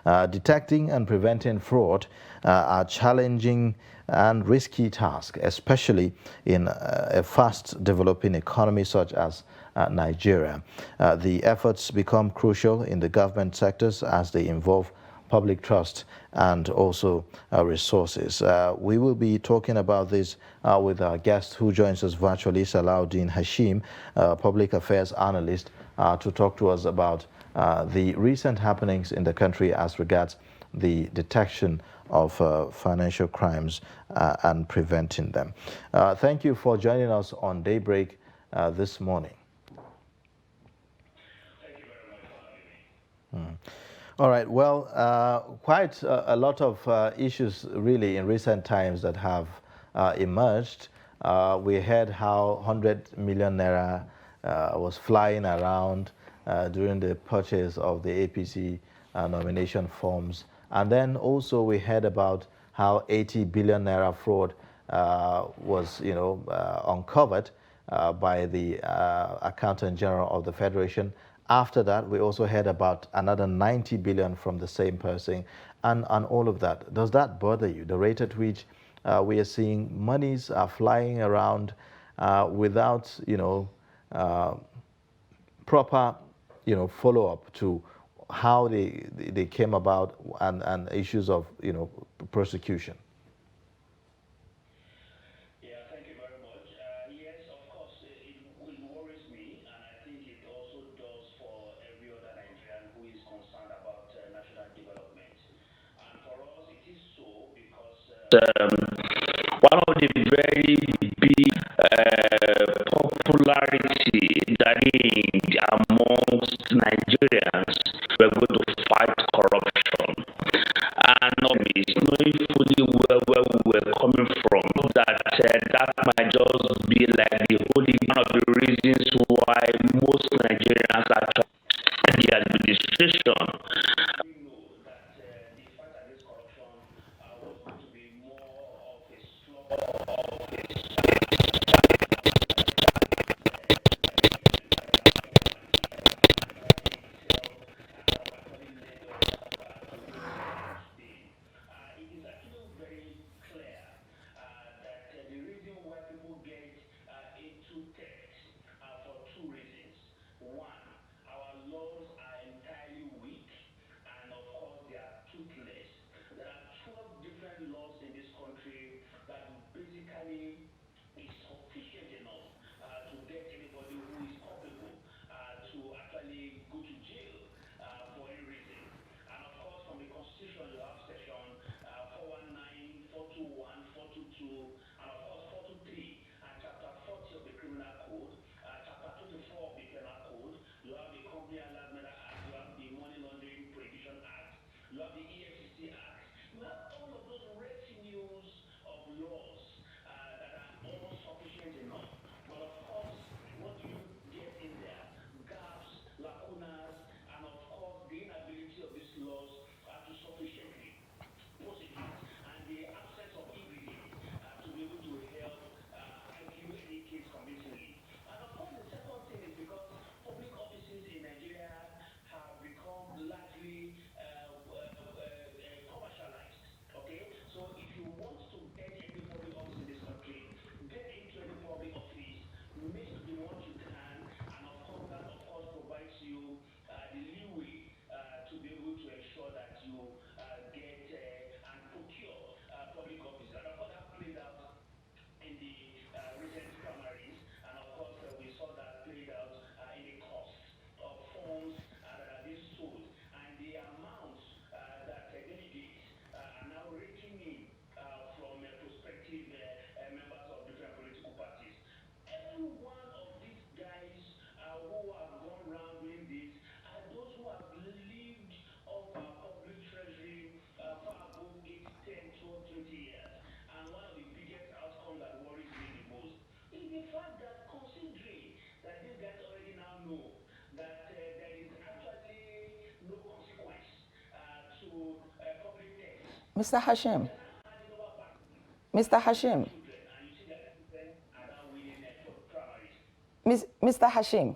Detecting and preventing fraud are challenging and risky tasks, especially in a fast developing economy such as Nigeria. The efforts become crucial in the government sectors as they involve public trust and also resources. We will be talking about this with our guest who joins us virtually, Salahuddin Hashim, public affairs analyst, to talk to us about the recent happenings in the country as regards the detection of financial crimes and preventing them. Thank you for joining us on Daybreak this morning. All right. Well, quite a lot of issues really in recent times that have emerged. We heard how 100 million naira was flying around during the purchase of the APC nomination forms. And then also we heard about how 80 billion naira fraud was, uncovered by the Accountant General of the Federation. After that, we also heard about another 90 billion from the same person, and all of that. Does that bother you? The rate at which we are seeing monies are flying around without, proper, follow-up to how they came about and issues of, prosecution. One of the very big popularity that is amongst Nigerians, we're going to fight corruption. And knowing fully well where we were coming from, that that might just be like the only one of the reasons why most Nigerians are trying the administration. Mr. Hashim. Mr. Hashim. Mr. Hashim,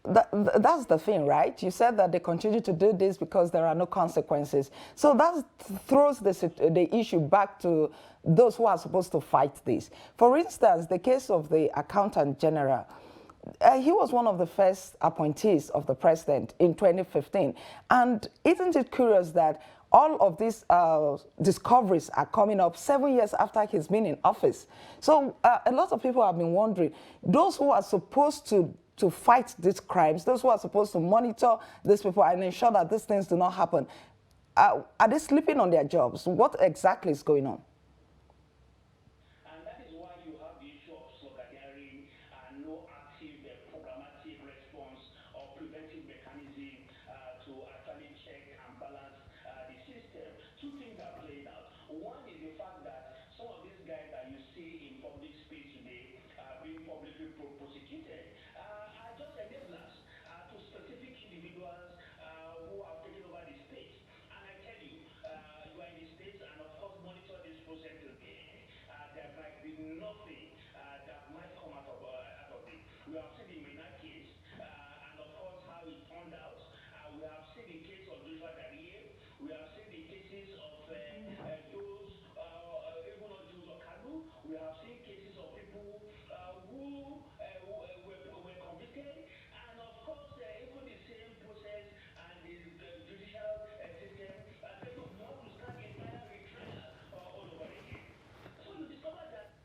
That's the thing, right? You said that they continue to do this because there are no consequences. So that throws the issue back to those who are supposed to fight this. For instance, the case of the accountant general. He was one of the first appointees of the president in 2015. And isn't it curious that all of these discoveries are coming up 7 years after he's been in office? So a lot of people have been wondering, those who are supposed to fight these crimes, those who are supposed to monitor these people and ensure that these things do not happen, are they sleeping on their jobs? What exactly is going on? And that is why you have the issue of sloganeering and no active programmatic response or preventive mechanism to actually check and balance the system. Two things are playing out. One is the fact that some of these guys that you see in public space today being publicly prosecuted are just enablers to specific individuals who have taken over the space. And I tell you, you are in the space and of course monitor this process today. There might be nothing that might come out of it. We have seen the Mena case, and of course how it turned out. We have seen the case of Joshua Dariye. We have seen the cases of those, even not Jews or Kanu. We have seen cases of people who were convicted, and of course even the same process and the judicial system say, look, you have to start the entire retrial all over again. So you discover that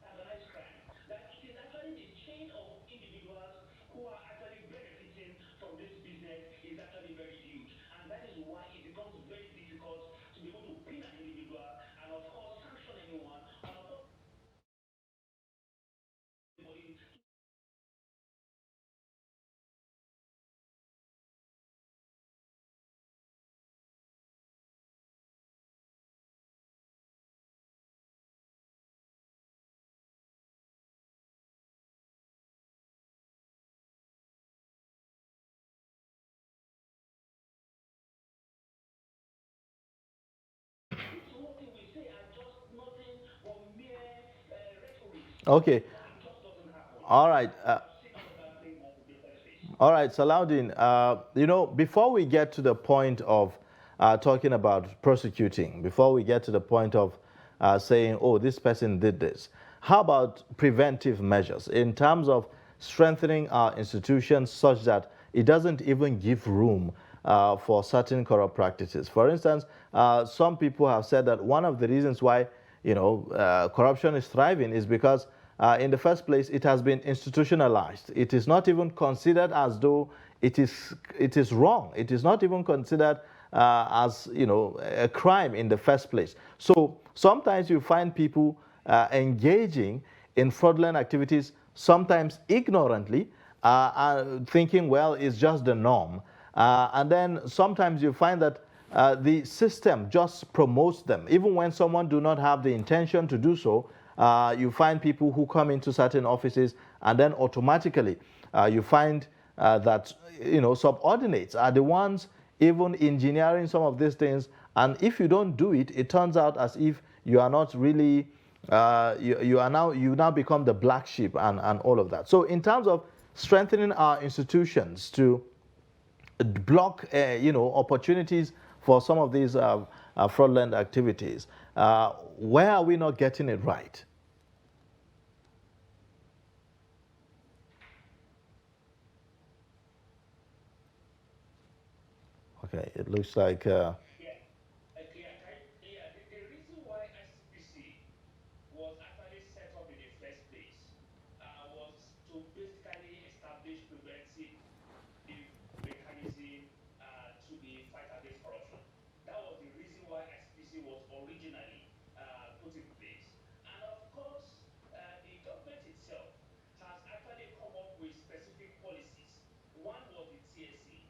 organized crime, that it is actually the chain of individuals who are actually benefiting from this business is actually very huge. And that is why it becomes very difficult to be able to pin an individual and of course sanction anyone and of course anybody. These whole thing we say are just nothing but mere rhetoric. Okay. It just doesn't happen. All right. See all of that playing out in the first place. All right, Salaudin, before we get to the point of talking about prosecuting, before we get to the point of saying, oh, this person did this, how about preventive measures in terms of strengthening our institutions such that it doesn't even give room for certain corrupt practices? For instance, some people have said that one of the reasons why, corruption is thriving is because in the first place, it has been institutionalized. It is not even considered as though it is wrong. It is not even considered as a crime in the first place. So sometimes you find people engaging in fraudulent activities, sometimes ignorantly, thinking, well, it's just the norm. And then sometimes you find that the system just promotes them, even when someone do not have the intention to do so. You find people who come into certain offices and then automatically you find that subordinates are the ones even engineering some of these things, and if you don't do it, it turns out as if you are not really you now become the black sheep and all of that. So in terms of strengthening our institutions to block opportunities for some of these fraudulent activities, where are we not getting it right? Okay, it looks like Yeah. The reason why ICPC was actually set up in the first place was to basically establish preventive mechanism to the fight against corruption. That was the reason why ICPC was originally put in place. And of course, the government itself has actually come up with specific policies. One was the TSC,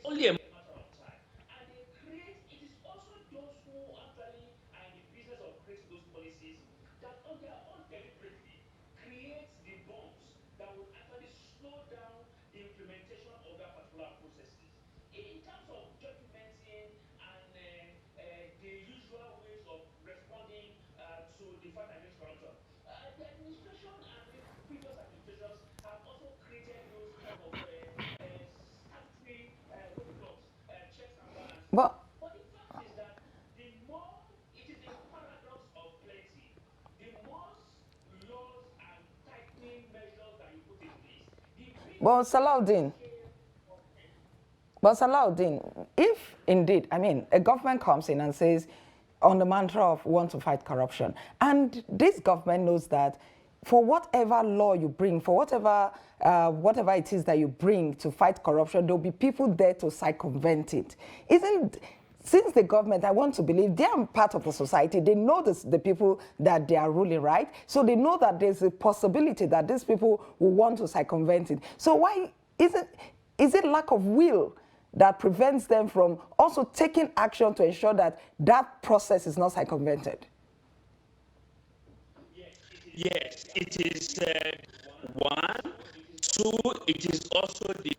only a But but Salaudin, but Salaudin, if indeed, I mean, a government comes in and says, on the mantra of want to fight corruption, and this government knows that for whatever law you bring, for whatever it is that you bring to fight corruption, there'll be people there to circumvent it. Isn't since the government, I want to believe they are part of the society. They know the people that they are ruling, right? So they know that there's a possibility that these people will want to circumvent it. So why is it lack of will that prevents them from also taking action to ensure that that process is not circumvented? yes, it is one. Two, it is also the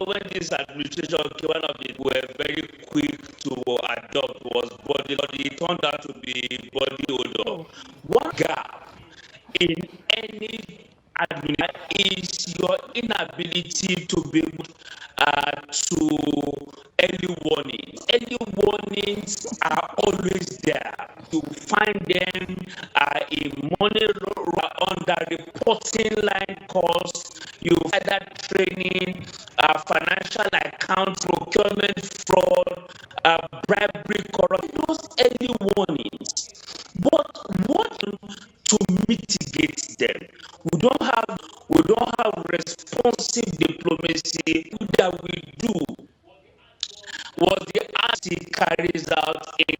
when this administration came, one of it were very quick to adopt was body. It turned out to be body odor. One gap in any administration is your inability to be able to early warnings. Early warnings are always there. You find them in money under reporting line costs. You find that training, financial accounts, procurement fraud, bribery, corruption. Those early warnings. But what to mitigate them? We don't have responsive diplomacy that we do was the act carries out in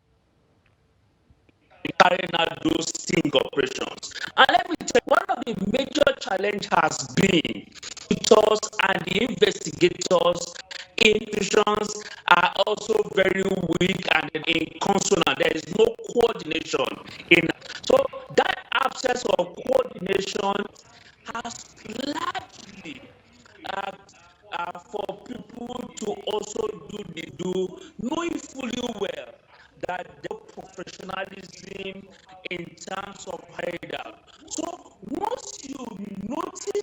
carrying out those sting operations. And let me tell you, one of the major challenge has been us and the investigators institutions are also very weak and in consonant. There is no coordination in so that absence of coordination has largely for people to also do knowing fully well that the professionalism in terms of hired out. So once you notice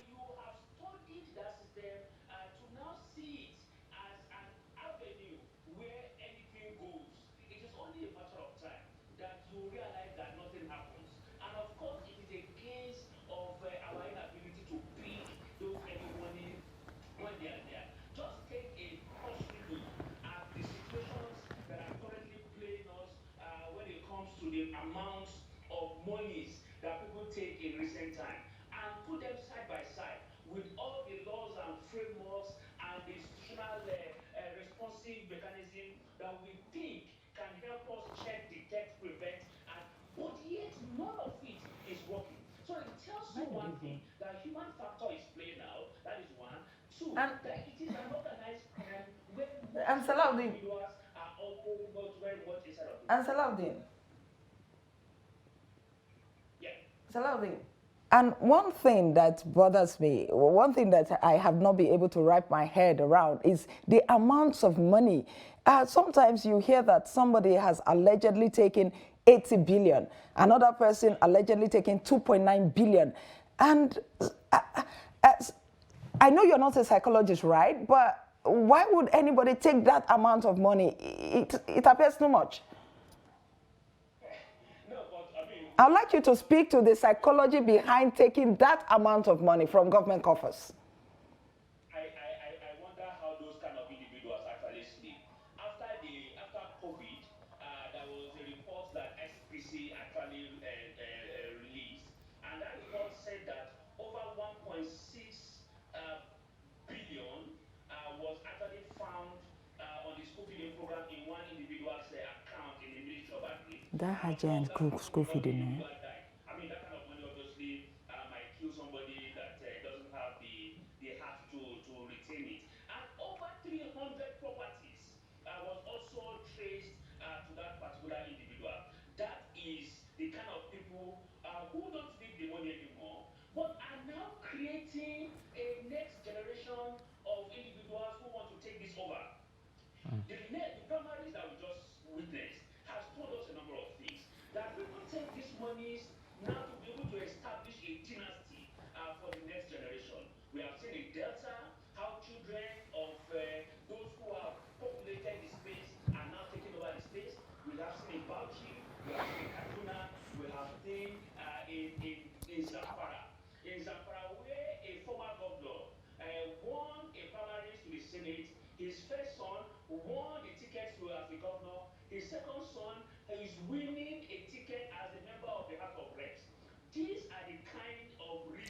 And, and Salaudin, and Salaudin, Salaudin. And one thing that bothers me, one thing that I have not been able to wrap my head around is the amounts of money. Sometimes you hear that somebody has allegedly taken 80 billion, another person allegedly taken 2.9 billion. And I know you're not a psychologist, right? But why would anybody take that amount of money? It appears too much. I'd like you to speak to the psychology behind taking that amount of money from government coffers. I wonder how those kind of individuals actually sleep. After COVID, there was a report that SPC actually released, and that report said that over 1.6 billion was actually found on the school feeding program in one individual's account in the Ministry of Agri. That had giant school feeding. I mean, that kind of money obviously might kill somebody that doesn't have the heart to retain it. And over 300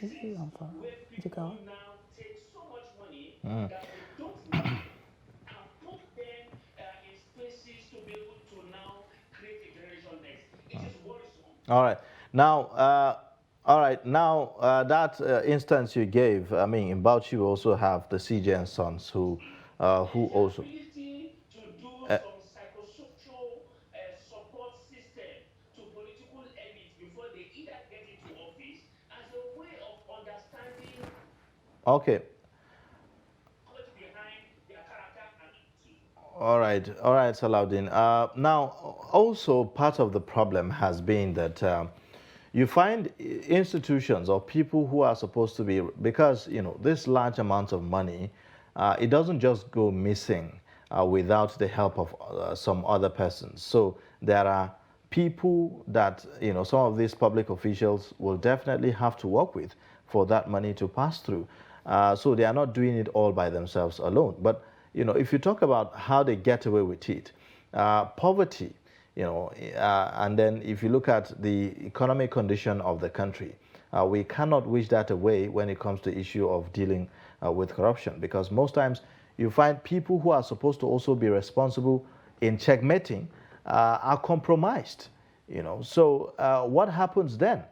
places where people now take so much money that they don't need and put them in spaces to be able to now create a generation next. It is worrisome. All right. Now, that instance you gave, I mean, in Bauchi, we also have the CJ and Sons who There is the also. ability to do Uh, some psychosocial support system to political elites before they either get into office as a way of understanding okay. behind their character and attitude. All right, Salaudin. Now, also part of the problem has been that you find institutions or people who are supposed to be, because this large amount of money, it doesn't just go missing without the help of some other persons. So there are people that some of these public officials will definitely have to work with for that money to pass through. So they are not doing it all by themselves alone. But if you talk about how they get away with it, poverty, and then if you look at the economic condition of the country, we cannot wish that away when it comes to issue of dealing with corruption, because most times you find people who are supposed to also be responsible in checkmating are compromised. So what happens then?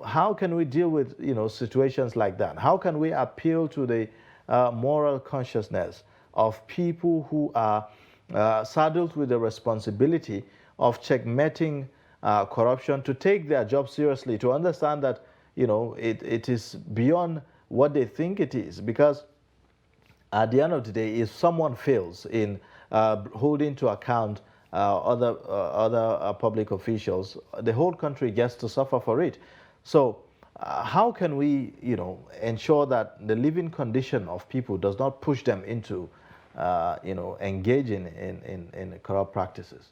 How can we deal with situations like that? How can we appeal to the moral consciousness of people who are saddled with the responsibility of checkmating corruption, to take their job seriously, to understand that it is beyond what they think it is? Because at the end of the day, if someone fails in holding to account other public officials, the whole country gets to suffer for it. So, how can we, ensure that the living condition of people does not push them into, engaging in corrupt practices?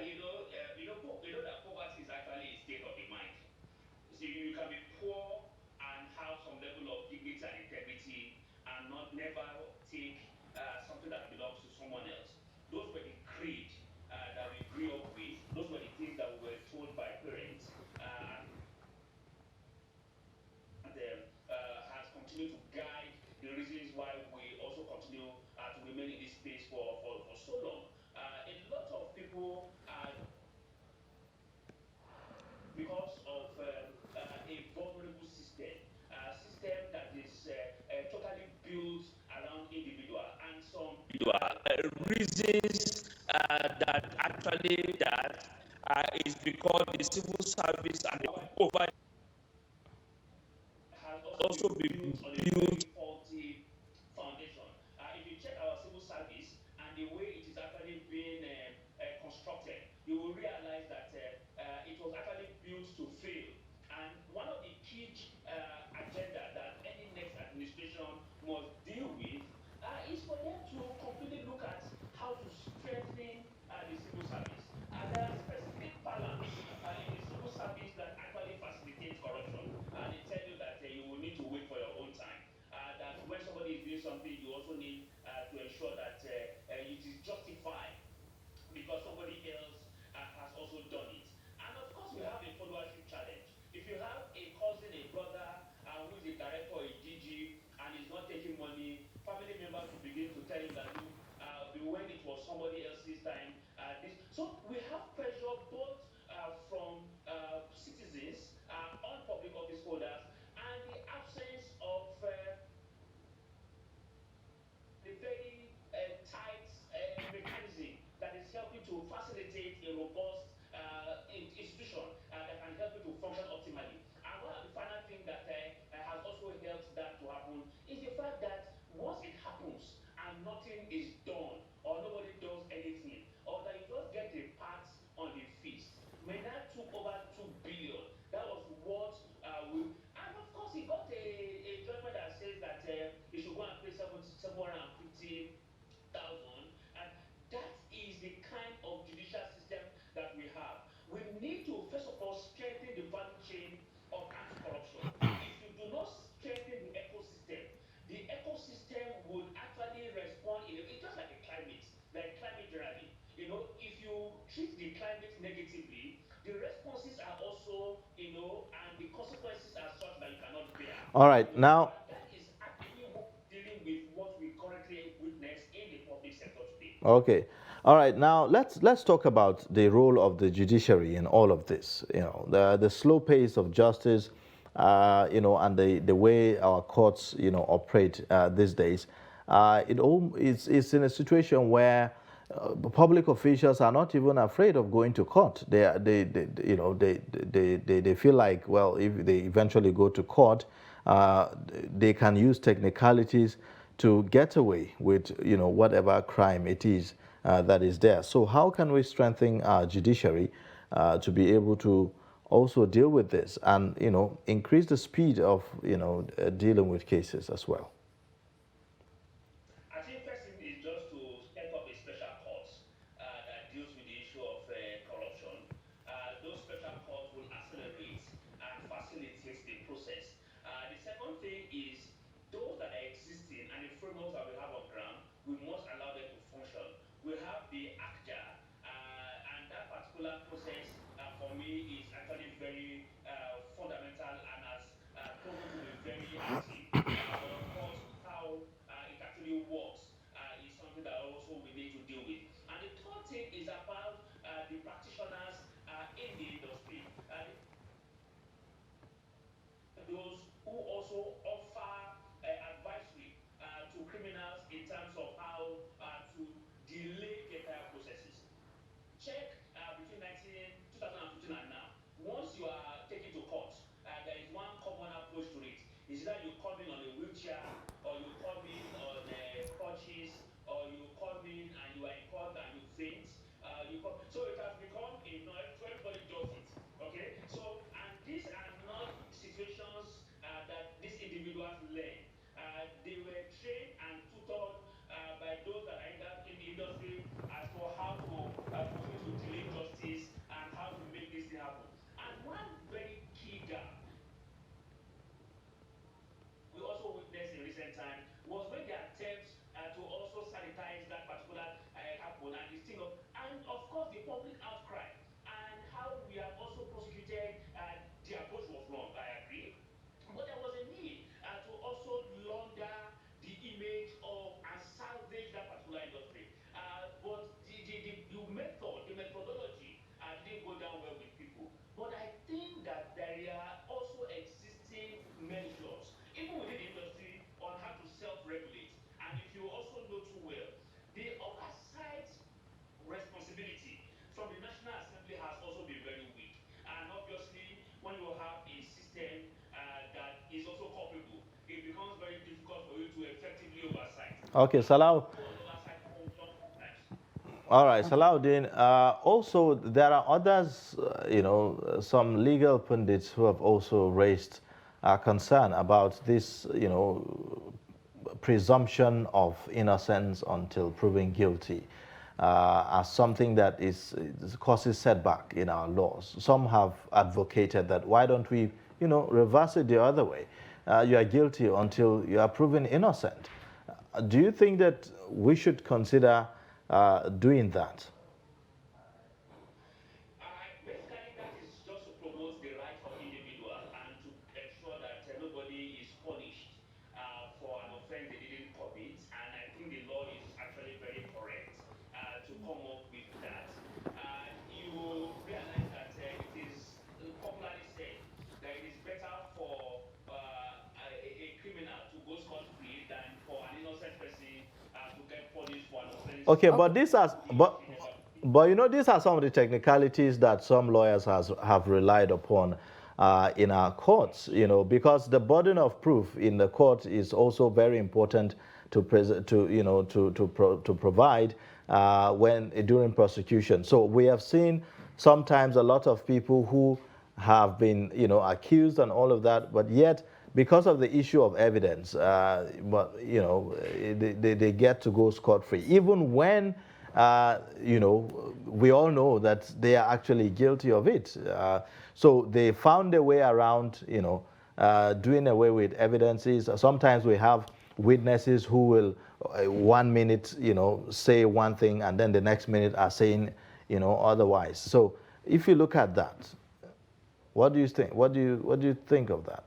You know that poverty is actually a state of the mind. So you can be poor and have some level of dignity and integrity and not never take something that belongs to someone else. Those were the creed that we grew up with. Those were the things that we were told by parents, and has continued to guide the reasons why we also continue to remain in this space for so long. A lot of people because of a vulnerable system that is totally built around individual, and some reasons that actually that is because the civil service and the over has also been built on a very faulty foundation. If you check our civil service and the way it is actually being constructed, you will realize that it was actually built to fail. And one of the key agenda that any next administration must deal with is for them to completely look at how to strengthen the civil service. There are specific balance in the civil service that actually facilitates corruption. They tell you that you will need to wait for your own time. That when somebody is doing something, you also need to ensure that it is justified because somebody else has also done it. And of course, we have a followership challenge. If you have a cousin, a brother who is a director or a DG and is not taking money, family members will begin to tell him that look, when it was somebody else's time, this. So we have pressure both from citizens on public office holders and the absence of the very All right, now. That is actually dealing with what we currently witness in the public sector today. Okay. All right. Now let's talk about the role of the judiciary in all of this. You know, the slow pace of justice, and the way our courts, operate these days. It's in a situation where public officials are not even afraid of going to court. They feel like, well, if they eventually go to court, uh, they can use technicalities to get away with whatever crime it is that is there. So how can we strengthen our judiciary to be able to also deal with this and increase the speed of dealing with cases as well? I think first thing is just to set up a special court that deals with the issue of corruption. Those special courts will accelerate and facilitate the process. The second thing is those that are existing and the frameworks that we have on ground, we must allow them to function. We have the ACJA, and that particular process for me is actually very fundamental and has proven to be very active. But of course, how it actually works is something that also we need to deal with. And the third thing is about the practitioners in the industry. Those who also offer advisory to criminals in terms of how to delay the entire processes. Check between 2015 and now. Once you are taken to court, there is one common approach to it. Is that you come in on a wheelchair, or you come in on crutches, or you come in and you are in court and you faint. So it has become a noise, so everybody does it. Okay? So, and these are not situations that these individuals learn. They were trained and tutored by those that are in the industry as to how to continue to delay justice and how to make this thing happen. And one very key gap we also witnessed in recent time was when the attempts to also sanitize that particular happen and this thing of, and of course the public outcry and how we have also prosecuted the approach was wrong. I agree. But there was a need to also launder the image of and salvage that particular industry. But the method, the methodology didn't go down well with people. But I think that there are also existing measures, even within the industry, on how to self-regulate. And if you also know too well, the oversight responsibility from the National Assembly has also been very weak. And obviously, when you have a system that is also culpable, it becomes very difficult for you to effectively oversight. Okay, And Salah. poor oversight function sometimes. All right, Salahuddin. Also, there are others, some legal pundits who have also raised concern about this, presumption of innocence until proven guilty as something that causes setback in our laws. Some have advocated that why don't we, reverse it the other way? You are guilty until you are proven innocent. Do you think that we should consider doing that? Basically, that is just to promote the rights of individual and to ensure that nobody is punished for an offense they didn't commit. And I think the law is actually very correct to come up with that. You realize that it is popularly said that it is better for a criminal to go scot-free than for an innocent person to get punished for an offense. Okay, but this has, but these are some of the technicalities that some lawyers have relied upon in our courts. Because the burden of proof in the court is also very important to provide when during prosecution. So we have seen sometimes a lot of people who have been accused and all of that, but yet because of the issue of evidence, they get to go scot-free, even when we all know that they are actually guilty of it. So they found a way around, doing away with evidences. Sometimes we have witnesses who will 1 minute, say one thing, and then the next minute are saying, otherwise. So if you look at that, what do you think? What do you think of that?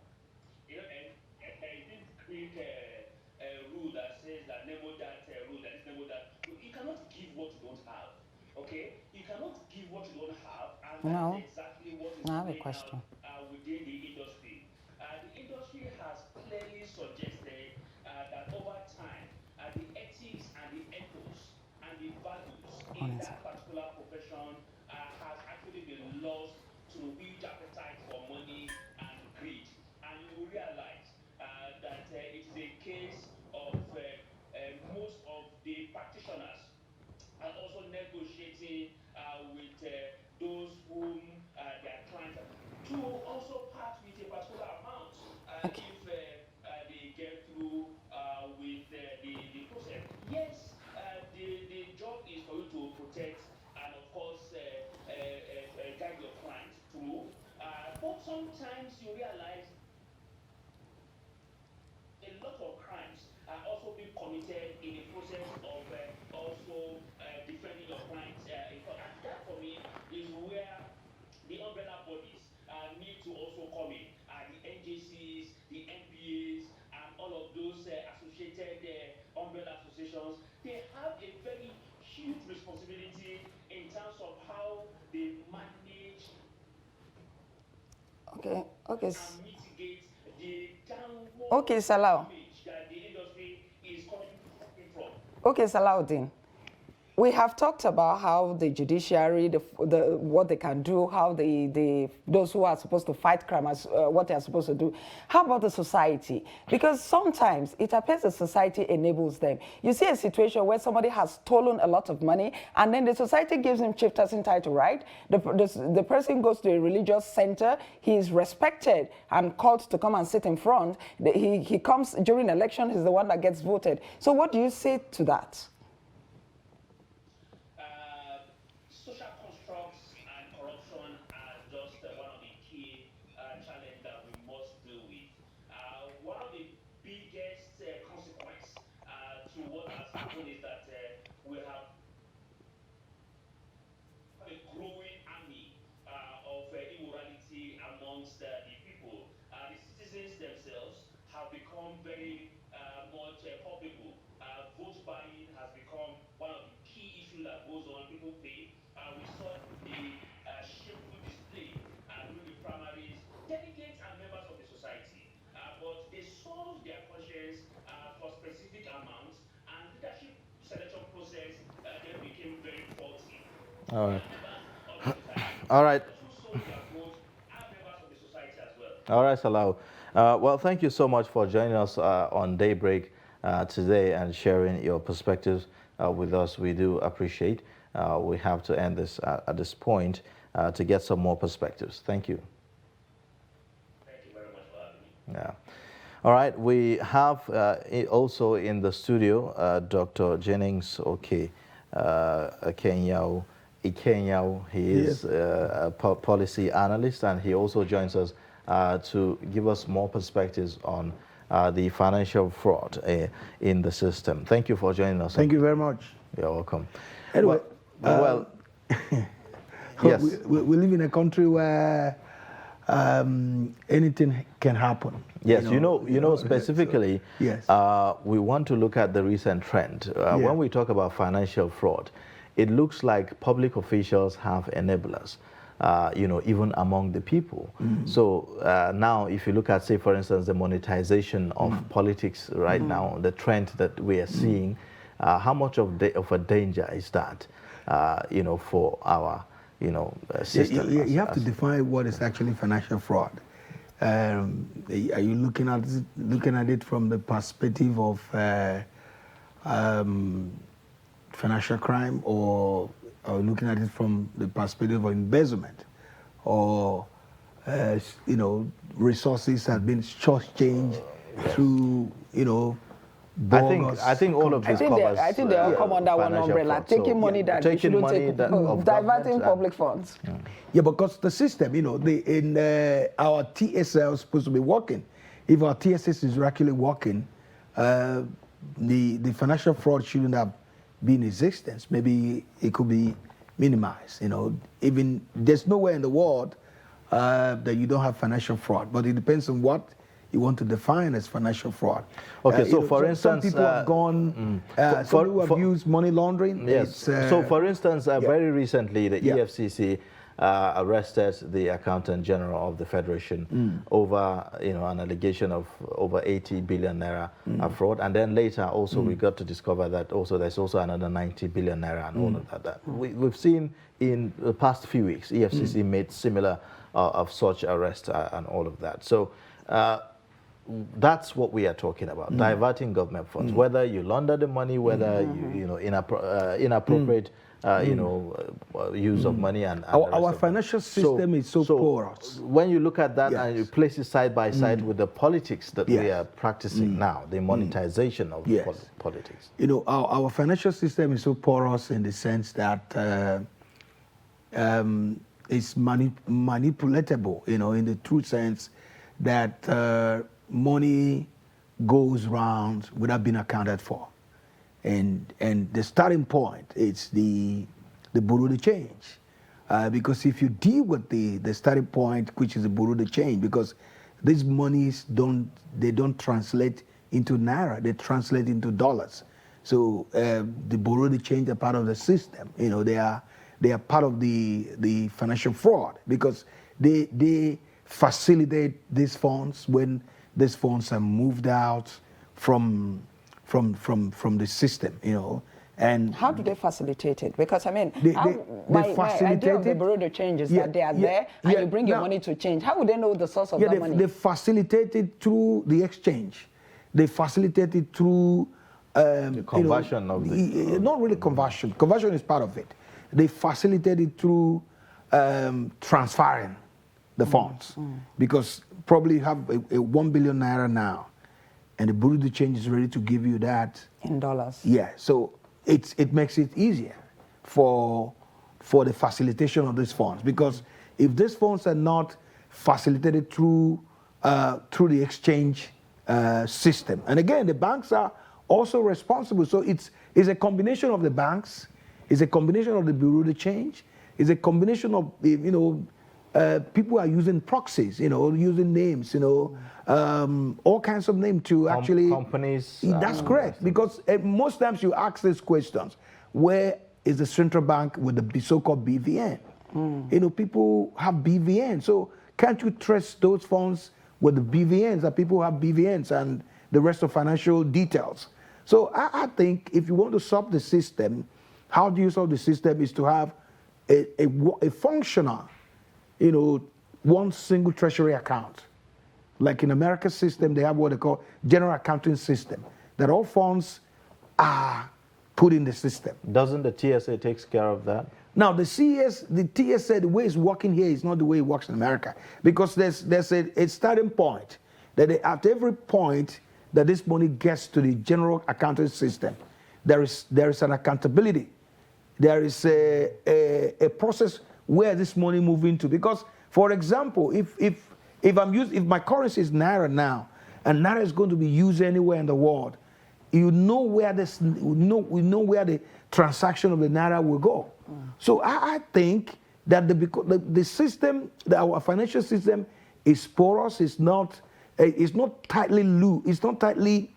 Okay, you cannot give what you don't have, and No. that's exactly what is I have a playing question. out within the industry. The industry has clearly suggested that over time, the ethics and the ethos and the values in Honestly. that particular profession has actually been lost to huge appetite for money and greed. And you will realize that it is a case of most of the practitioners and also negotiating with those whom their clients are, to also part with a particular amount Okay. if they get through with the process. Yes, the job is for you to protect and of course guide your clients through, but sometimes you realize a lot of crimes are also being committed in the process of also defending your clients in court. And that for me is where the umbrella bodies need to also come in. The NJCs, the NPAs, and all of those associated umbrella associations, they have a very huge responsibility in terms of how they manage Okay. Okay. and mitigate the downward Okay, Salau. image that the industry is coming from. Okay, Salaudin. We have talked about how the judiciary, what they can do, how those who are supposed to fight crime, what they are supposed to do. How about the society? Because sometimes it appears the society enables them. You see a situation where somebody has stolen a lot of money, and then the society gives him chieftain title, right? The person goes to a religious center, he is respected and called to come and sit in front. He comes during election, he's the one that gets voted. So what do you say to that? Social constructs and corruption are just one of the key challenges that we must deal with. One of the biggest consequences to what has happened is that we have a growing army of immorality amongst the people. The citizens themselves have become very much culpable. Vote buying has become one of the key issues that goes on. People pay. We saw the shameful display during the primaries. Delegates and members of the society, but they sold their conscience for specific amounts, and leadership selection process then became very faulty. All right. Members of the society, All right. those who sold their vote are members of the society as well. All right, Salau. Well, thank you so much for joining us on Daybreak today and sharing your perspectives with us. We do appreciate. We have to end this at this point to get some more perspectives. Thank you. Thank you very much for having me. Yeah. All right. We have also in the studio Dr. Jennings Ikenyao. He is a policy analyst, and he also joins us to give us more perspectives on the financial fraud in the system. Thank you for joining us. Thank you very much. You're welcome. Anyway, Well, yes. we live in a country where anything can happen. Yes, you know specifically, so, yes. We want to look at the recent trend. When we talk about financial fraud, it looks like public officials have enablers, even among the people. So now, if you look at, say, for instance, the monetization of politics right now, the trend that we are seeing, how much of a danger is that, for our, system? You have to define what is actually financial fraud. Are you looking at it from the perspective of financial crime, or looking at it from the perspective of embezzlement, or resources have been short-changed through bogus. I think all of this covers. I think they all come under one umbrella. Fraud. Taking money that you shouldn't take, diverting public funds. Yeah, because the system, our TSL is supposed to be working. If our TSS is actually working, the financial fraud shouldn't have been in existence. Maybe it could be minimized. Even there's nowhere in the world that you don't have financial fraud, but it depends on what you want to define as financial fraud. Okay, so for instance, some people have gone, some people have used money laundering. Yes. So for instance, very recently, the EFCC arrested the Accountant General of the Federation over, an allegation of over 80 billion naira fraud, and then later also we got to discover that also there's also another 90 billion naira and all of that. We've seen in the past few weeks, EFCC made similar of such arrests and all of that. So that's what we are talking about: diverting government funds, whether you launder the money, whether you inappropriate. Use of money and our financial system is so porous. When you look at that and you place it side by side with the politics that we are practicing now, the monetization of politics. Our financial system is so porous in the sense that it's manipulatable, in the true sense that money goes round without being accounted for. And the starting point is the bureau de change, because if you deal with the starting point, which is the bureau de change, because these monies don't translate into naira, they translate into dollars. So the bureau de change are part of the system. They are part of the financial fraud, because they facilitate these funds when these funds are moved out from the system, and how do they facilitate it? Because my idea of the bureau de change is that they are there and you bring your money to change. How would they know the source of that money? They facilitate it through the exchange. They facilitate it through the conversion of the... Not really conversion. Conversion is part of it. They facilitate it through transferring the funds, because probably you have a 1 billion naira now, and the bureau de change is ready to give you that in dollars. Yeah, so it makes it easier for the facilitation of these funds, because if these funds are not facilitated through the exchange system, and again the banks are also responsible. So it's a combination of the banks, it's a combination of the bureau de change, it's a combination of people are using proxies, using names, all kinds of names to actually... Companies. That's correct, because most times you ask these questions, where is the central bank with the so-called BVN? People have BVN, so can't you trace those funds with the BVNs, that people have BVNs and the rest of financial details? So I think if you want to solve the system, how do you solve the system is to have a functional, one single treasury account. Like in America's system, they have what they call general accounting system, that all funds are put in the system. Doesn't the TSA takes care of that? Now, the TSA, the way it's working here is not the way it works in America, because there's a starting point that at every point that this money gets to the general accounting system, there is an accountability. There is a process where this money moves into. Because, for example, if my currency is naira now, and naira is going to be used anywhere in the world, we know where the transaction of the naira will go. So I think that the system, our financial system, is porous. It's not tightly loose. It's not tightly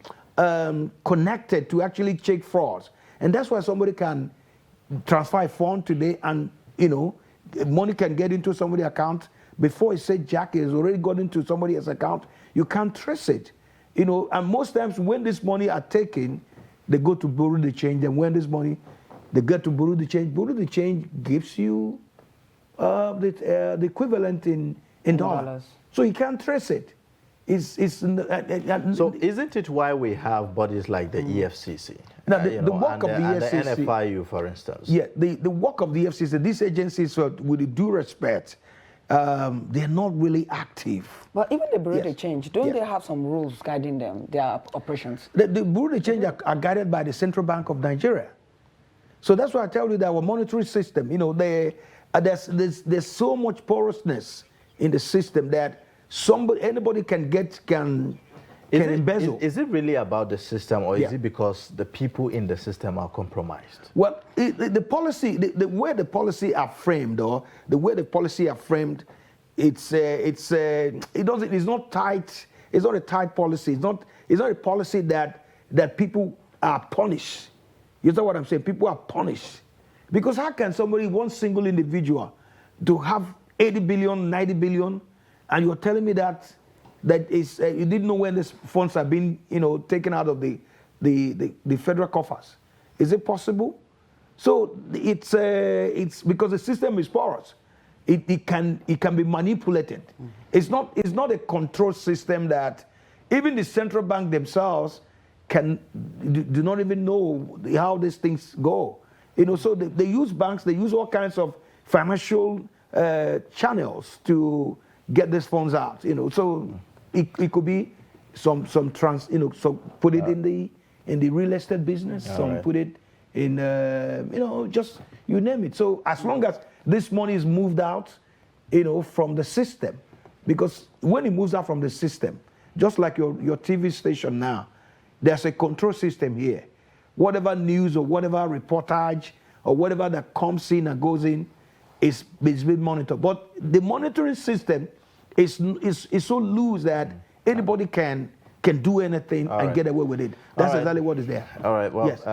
connected to actually check frauds, and that's why somebody can transfer a fund today, and money can get into somebody's account before it says Jack has already got into somebody else's account. You can't trace it, and most times when this money are taken, they go to bureau de change, and when this money, they get to bureau de change gives you the equivalent in dollars. So you can't trace it. So isn't it why we have bodies like the EFCC? Now, the work of the EFCC... And the NFIU, for instance. Yeah, the work of the EFCC, these agencies, with due respect, they're not really active. But even the Bureau de Change, don't they have some rules guiding them, their operations? The Bureau de Change are guided by the Central Bank of Nigeria. So that's why I tell you that our monetary system, there's so much porousness in the system that anybody can embezzle. Is it really about the system, or is it because the people in the system are compromised? Well, the policy, the way the policy are framed, it's not tight. it's not a tight policy. It's not a policy that people are punished. You know what I'm saying? People are punished. Because how can somebody, one single individual, to have 80 billion, 90 billion, and you're telling me that is you didn't know when these funds are being, taken out of the federal coffers? Is it possible? So it's because the system is porous. It can be manipulated. Mm-hmm. It's not a control system that even the central bank themselves do not even know how these things go. So they use banks, they use all kinds of financial channels to get these funds out. So it could be some put it in the real estate business, put it in just you name it. So as long as this money is moved out, from the system, because when it moves out from the system, just like your TV station now, there's a control system here. Whatever news or whatever reportage or whatever that comes in and goes in is being monitored. But the monitoring system is so loose that anybody can do anything and get away with it. That's exactly what is there. All right. Well. Yes.